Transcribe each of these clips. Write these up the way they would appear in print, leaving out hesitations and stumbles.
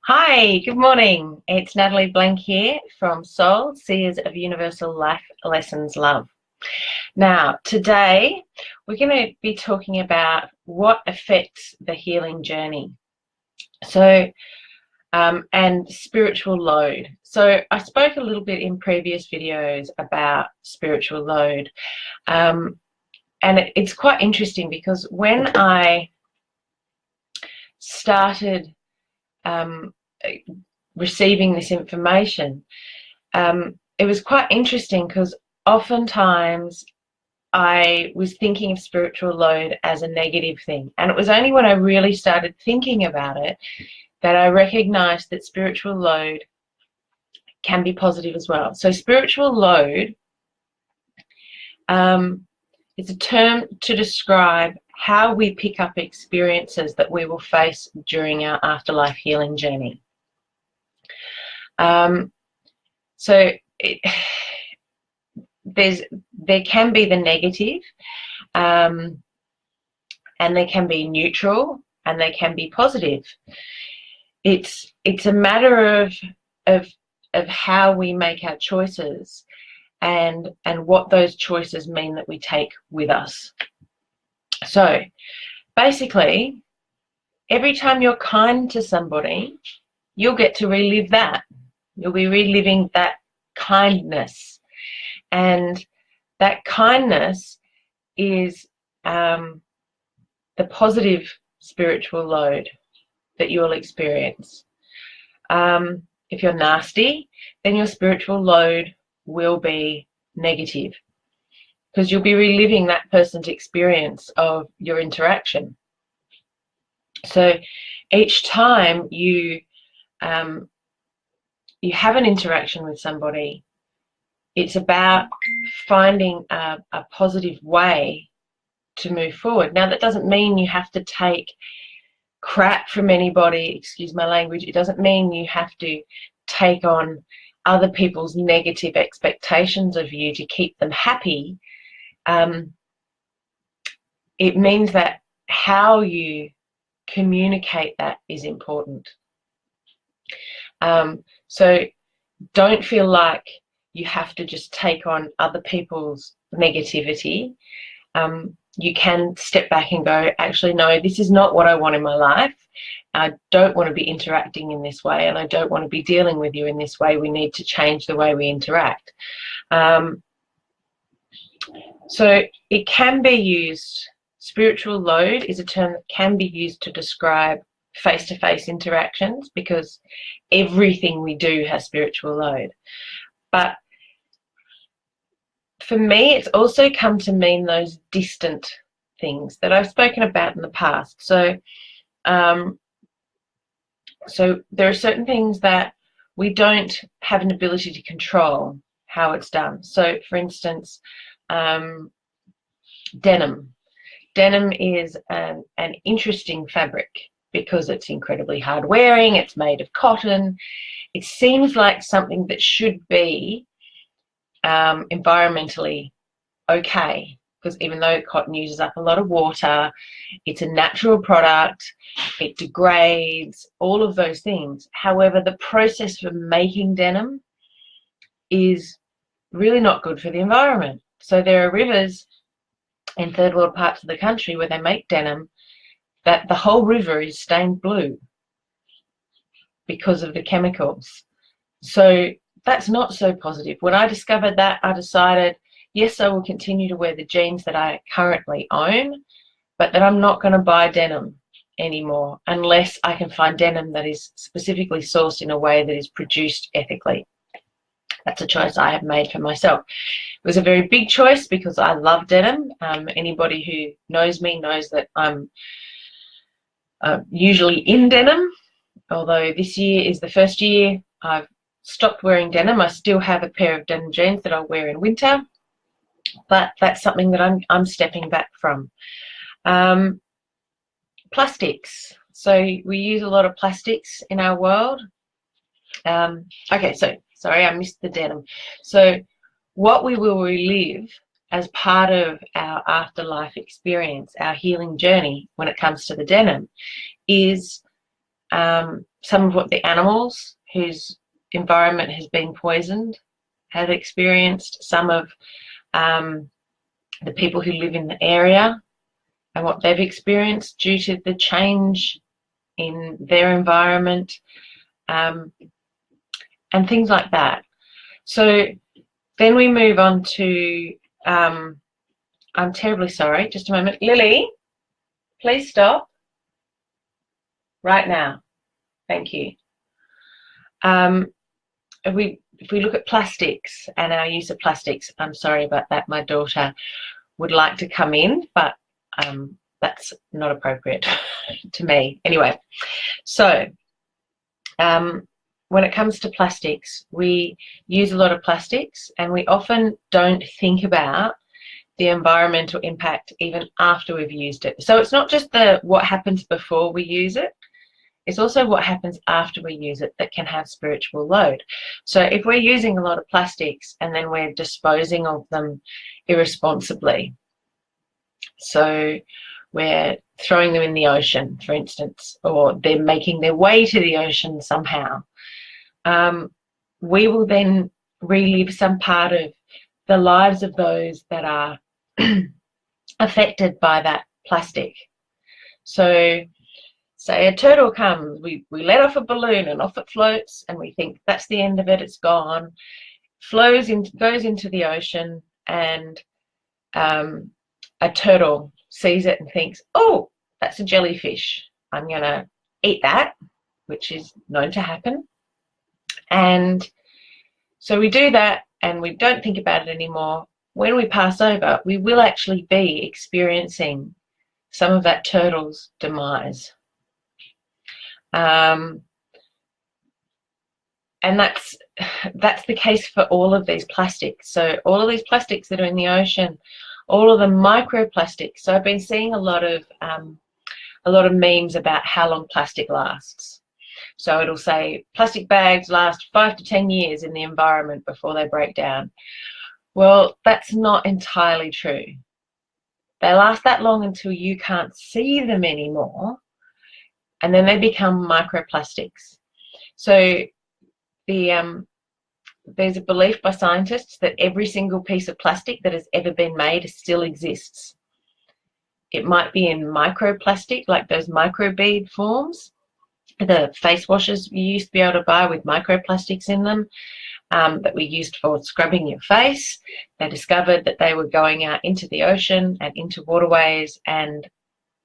Hi, good morning. It's Natalie Blank here from SOULLL, Seers of Universal Life Lessons Love. Now, today we're going to be talking about what affects the healing journey. And spiritual load. So I spoke a little bit in previous videos about spiritual load. And it's quite interesting because when I started receiving this information, it was quite interesting because oftentimes I was thinking of spiritual load as a negative thing, and it was only when I really started thinking about it that I recognized that spiritual load can be positive as well. So spiritual load is a term to describe how we pick up experiences that we will face during our afterlife healing journey. There can be the negative, and they can be neutral, and they can be positive. It's a matter of how we make our choices and what those choices mean that we take with us. So basically, every time you're kind to somebody, you'll get to relive that. You'll be reliving that kindness. And that kindness is the positive spiritual load that you'll experience. If you're nasty, then your spiritual load will be negative, because you'll be reliving that person's experience of your interaction. So each time you have an interaction with somebody, it's about finding a positive way to move forward. Now, that doesn't mean you have to take crap from anybody, excuse my language. It doesn't mean you have to take on other people's negative expectations of you to keep them happy. It means that how you communicate that is important. So don't feel like you have to just take on other people's negativity. You can step back and go, actually, no, this is not what I want in my life. I don't want to be interacting in this way, and I don't want to be dealing with you in this way. We need to change the way we interact. So it can be used, spiritual load is a term that can be used to describe face-to-face interactions, because everything we do has spiritual load. But for me, it's also come to mean those distant things that I've spoken about in the past. So there are certain things that we don't have an ability to control how it's done. So, for instance, denim. Denim is an interesting fabric because it's incredibly hard wearing. It's made of cotton. It seems like something that should be environmentally okay, because even though cotton uses up a lot of water, it's a natural product, it degrades, all of those things. However, the process for making denim is really not good for the environment. So there are rivers in third world parts of the country where they make denim that the whole river is stained blue because of the chemicals. So that's not so positive. When I discovered that, I decided, yes, I will continue to wear the jeans that I currently own, but that I'm not going to buy denim anymore unless I can find denim that is specifically sourced in a way that is produced ethically. That's a choice I have made for myself. It was a very big choice because I love denim. Anybody who knows me knows that I'm usually in denim, although this year is the first year I've stopped wearing denim. I still have a pair of denim jeans that I'll wear in winter, but that's something that I'm stepping back from. Plastics. So we use a lot of plastics in our world. Okay, so sorry, I missed the denim. So what we will relive as part of our afterlife experience, our healing journey when it comes to the denim, is some of what the animals whose environment has been poisoned have experienced, some of the people who live in the area and what they've experienced due to the change in their environment, and things like that. So then we move on to, I'm terribly sorry, just a moment. Lily, please stop right now. Thank you. If we look at plastics and our use of plastics, I'm sorry about that. My daughter would like to come in, but that's not appropriate to me. Anyway, so when it comes to plastics, we use a lot of plastics and we often don't think about the environmental impact even after we've used it. So it's not just what happens before we use it, it's also what happens after we use it that can have spiritual load. So if we're using a lot of plastics and then we're disposing of them irresponsibly, so we're throwing them in the ocean, for instance, or they're making their way to the ocean somehow, we will then relive some part of the lives of those that are affected by that plastic. So say a turtle comes, we let off a balloon and off it floats and we think that's the end of it, it's gone, goes into the ocean, and a turtle sees it and thinks, oh, that's a jellyfish, I'm going to eat that, which is known to happen. And so we do that and we don't think about it anymore. When we pass over, we will actually be experiencing some of that turtle's demise. And that's the case for all of these plastics. So all of these plastics that are in the ocean, all of the microplastics. So I've been seeing a lot of memes about how long plastic lasts. So it'll say plastic bags last 5 to 10 years in the environment before they break down. Well, that's not entirely true. They last that long until you can't see them anymore, and then they become microplastics. So there's a belief by scientists that every single piece of plastic that has ever been made still exists. It might be in microplastic, like those microbead forms, the face washes you used to be able to buy with microplastics in them, that we used for scrubbing your face. They discovered that they were going out into the ocean and into waterways and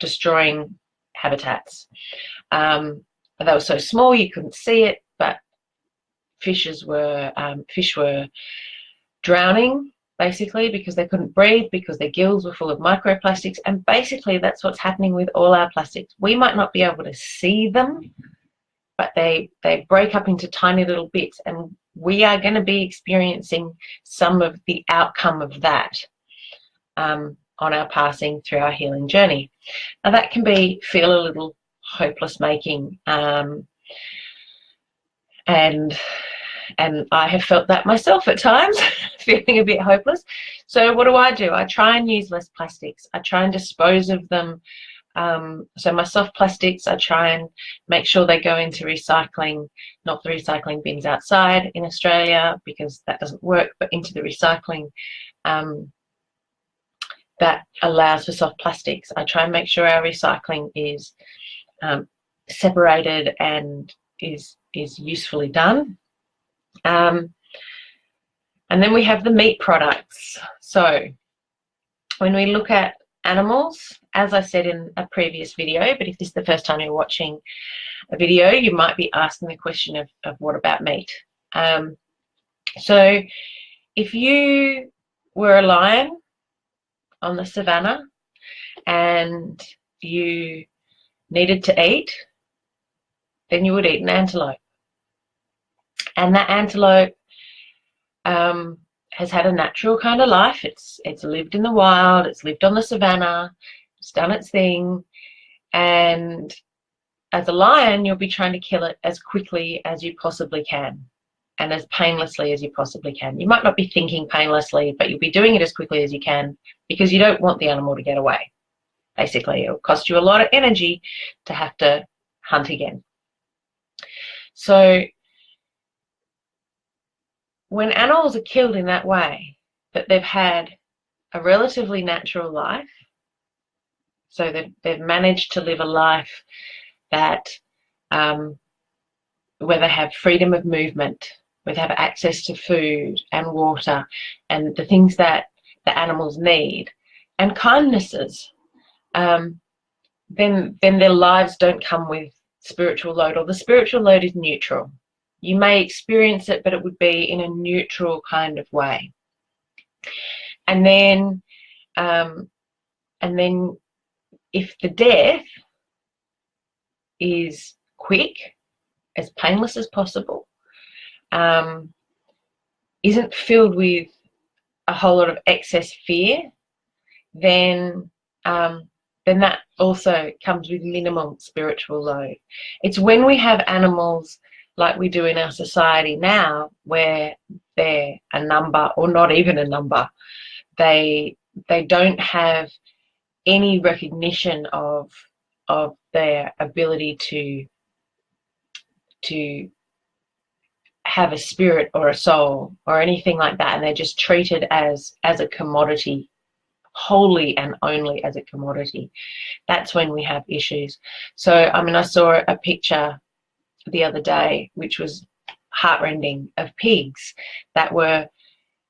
destroying habitats. They were so small you couldn't see it, but fish were drowning basically because they couldn't breathe, because their gills were full of microplastics. And basically that's what's happening with all our plastics. We might not be able to see them, but they break up into tiny little bits, and we are going to be experiencing some of the outcome of that on our passing through our healing journey. Now that can feel a little hopeless making, and I have felt that myself at times, feeling a bit hopeless. So what do? I try and use less plastics. I try and dispose of them. So my soft plastics, I try and make sure they go into recycling, not the recycling bins outside in Australia, because that doesn't work, but into the recycling that allows for soft plastics. I try and make sure our recycling is separated and is usefully done. And then we have the meat products. So when we look at animals, as I said in a previous video, but if this is the first time you're watching a video, you might be asking the question of what about meat? So if you were a lion on the savannah and you needed to eat, then you would eat an antelope. And that antelope has had a natural kind of life. It's lived in the wild, it's lived on the savannah, it's done its thing. And as a lion, you'll be trying to kill it as quickly as you possibly can and as painlessly as you possibly can. You might not be thinking painlessly, but you'll be doing it as quickly as you can because you don't want the animal to get away. Basically, it'll cost you a lot of energy to have to hunt again. So when animals are killed in that way, that they've had a relatively natural life, so they've managed to live a life that where they have freedom of movement, where they have access to food and water and the things that the animals need, and kindnesses, then their lives don't come with spiritual load, or the spiritual load is neutral. You may experience it, but it would be in a neutral kind of way. And then if the death is quick, as painless as possible, isn't filled with a whole lot of excess fear, then that also comes with minimal spiritual load. It's when we have animals like we do in our society now, where they're a number or not even a number. They don't have any recognition of their ability to have a spirit or a soul or anything like that, and they're just treated as a commodity, wholly and only as a commodity. That's when we have issues. So I mean, I saw a picture the other day which was heartrending, of pigs that were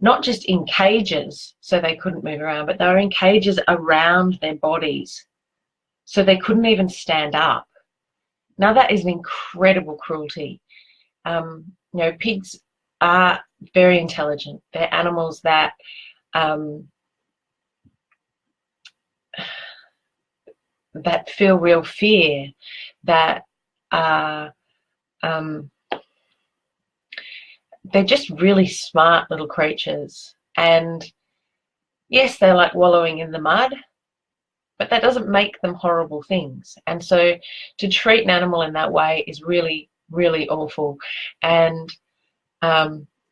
not just in cages so they couldn't move around, but they were in cages around their bodies so they couldn't even stand up. Now that is an incredible cruelty. You know, pigs are very intelligent. They're animals that that feel real fear, that are they're just really smart little creatures. And yes, they're like wallowing in the mud, but that doesn't make them horrible things. And so to treat an animal in that way is really, really awful. And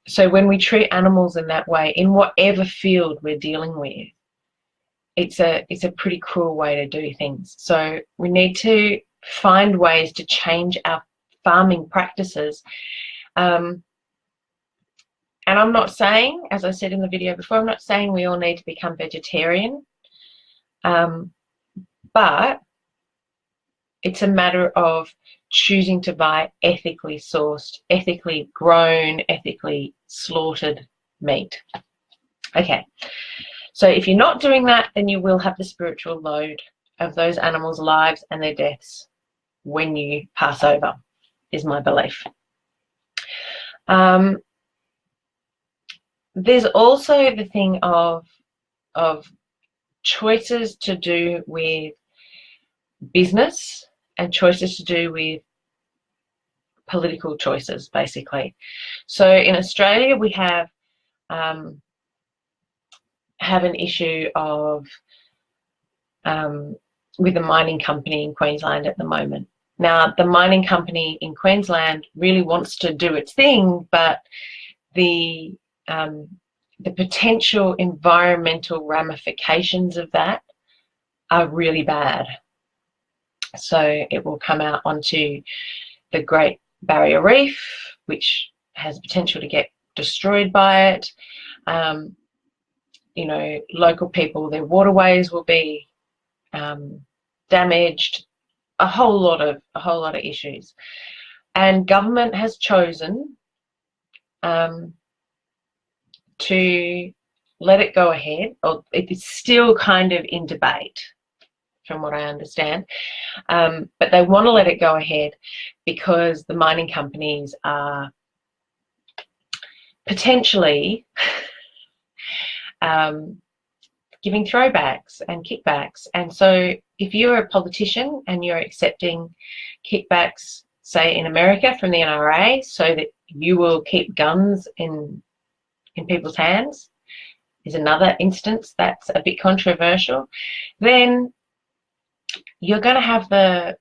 so when we treat animals in that way, in whatever field we're dealing with, it's a pretty cruel way to do things. So we need to find ways to change our farming practices. And I'm not saying, as I said in the video before, I'm not saying we all need to become vegetarian, but it's a matter of choosing to buy ethically sourced, ethically grown, ethically slaughtered meat. Okay, so if you're not doing that, then you will have the spiritual load of those animals' lives and their deaths when you pass over, is my belief. There's also the thing of choices to do with business and choices to do with political choices, basically. So in Australia, we have an issue of with a mining company in Queensland at the moment. Now, the mining company in Queensland really wants to do its thing, but the potential environmental ramifications of that are really bad. So it will come out onto the Great Barrier Reef, which has potential to get destroyed by it. You know, local people, their waterways will be damaged. A whole lot of issues, and government has chosen to let it go ahead, or it is still kind of in debate from what I understand, but they want to let it go ahead because the mining companies are potentially giving throwbacks and kickbacks. And so if you're a politician and you're accepting kickbacks, say in America from the NRA, so that you will keep guns in people's hands, is another instance that's a bit controversial, then you're going to have the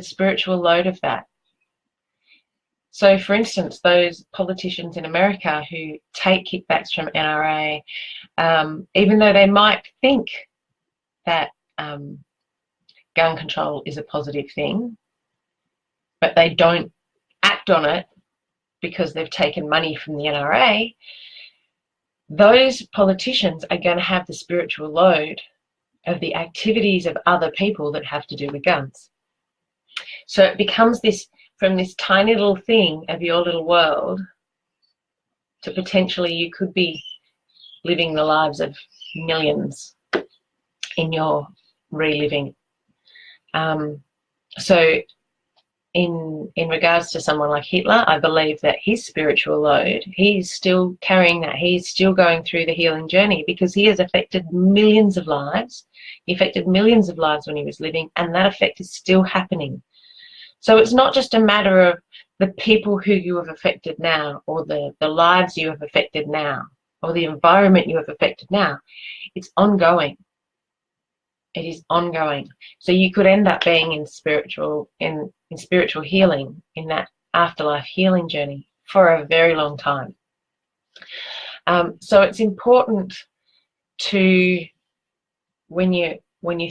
spiritual load of that. So, for instance, those politicians in America who take kickbacks from NRA, even though they might think that gun control is a positive thing, but they don't act on it because they've taken money from the NRA, those politicians are going to have the spiritual load of the activities of other people that have to do with guns. So it becomes this, from this tiny little thing of your little world to potentially you could be living the lives of millions in your reliving. So in regards to someone like Hitler, I believe that his spiritual load, he's still carrying that. He's still going through the healing journey because he has affected millions of lives. He affected millions of lives when he was living, and that effect is still happening. So it's not just a matter of the people who you have affected now, or the lives you have affected now, or the environment you have affected now. It's ongoing. It is ongoing. So you could end up being in spiritual healing, in that afterlife healing journey for a very long time. So it's important to, when you're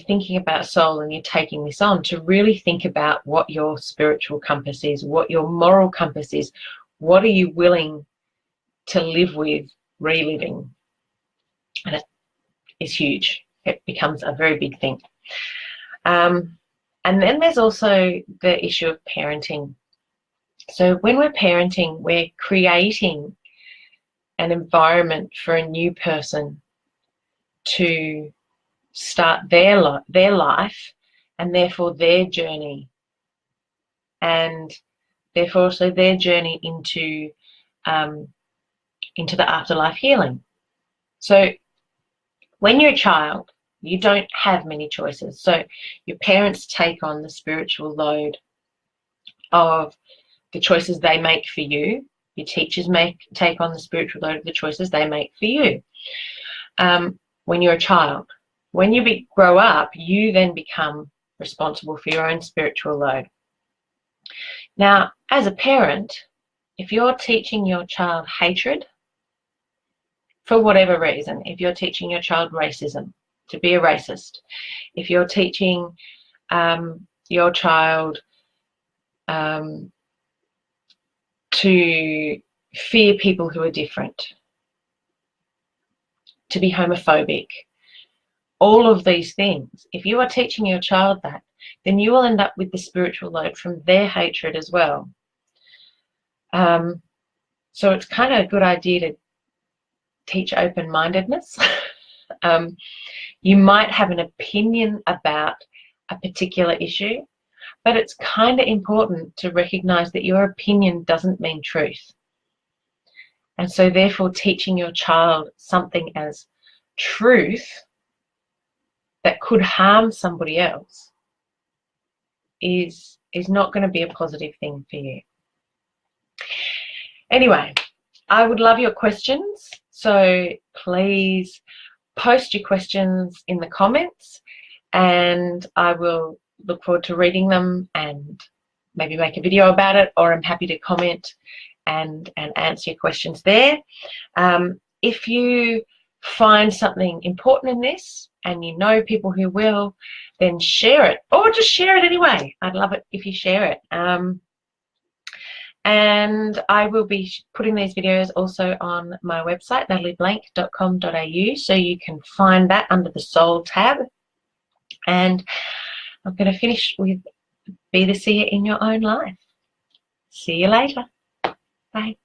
thinking about soul and you're taking this on, to really think about what your spiritual compass is, what your moral compass is. What are you willing to live with reliving? And it is huge. It becomes a very big thing. And then there's also the issue of parenting. So when we're parenting, we're creating an environment for a new person to start their life, and therefore their journey, and therefore also their journey into the afterlife healing. So when you're a child, you don't have many choices. So your parents take on the spiritual load of the choices they make for you. Your teachers take on the spiritual load of the choices they make for you. When you're a child, when you grow up, you then become responsible for your own spiritual load. Now, as a parent, if you're teaching your child hatred, for whatever reason, if you're teaching your child racism, to be a racist, if you're teaching your child to fear people who are different, to be homophobic, all of these things, if you are teaching your child that, then you will end up with the spiritual load from their hatred as well. So it's kind of a good idea to teach open-mindedness. You might have an opinion about a particular issue, but it's kind of important to recognize that your opinion doesn't mean truth. And so therefore teaching your child something as truth that could harm somebody else is not going to be a positive thing for you. Anyway, I would love your questions, so please post your questions in the comments and I will look forward to reading them and maybe make a video about it, or I'm happy to comment and answer your questions there. If you find something important in this and you know people who will, then share it, or just share it anyway. I'd love it if you share it. And I will be putting these videos also on my website, natalieblank.com.au, so you can find that under the Soul tab. And I'm going to finish with be the seer in your own life. See you later. Bye.